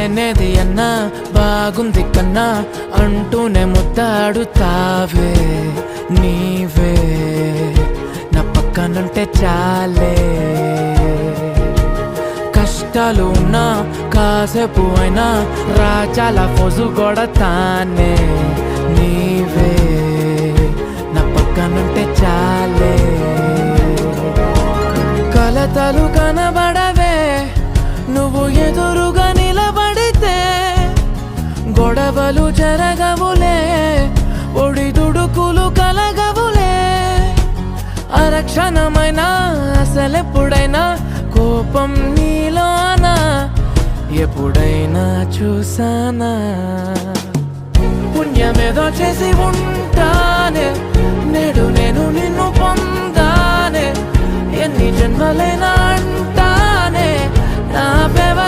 లేనేది అన్నా బాగుంది కన్నా అంటూనే ముద్దాడుతావే నీవే నా పక్కనుంటే చాలే కష్టాలు ఉన్నా కాసేపు అయినా రాజాల ఫోజు కొడతానే నీవే నా పక్కనుంటే చాలే కలతలు కనబడవే నువ్వు ఎదురుగా నిలబడితే గొడవలు జరగవులే ఒడిదుడుకులు కలగవులే అరక్షణమైనా అసలెప్పుడైనా కోపం నీలోనా ఎప్పుడైనా చూసానా పుణ్యమేదో చేసి ఉంటానే నేడు నేను నిన్ను పొందానే ఎన్ని జన్మలైనా అంటానే నా ఫేవరెట్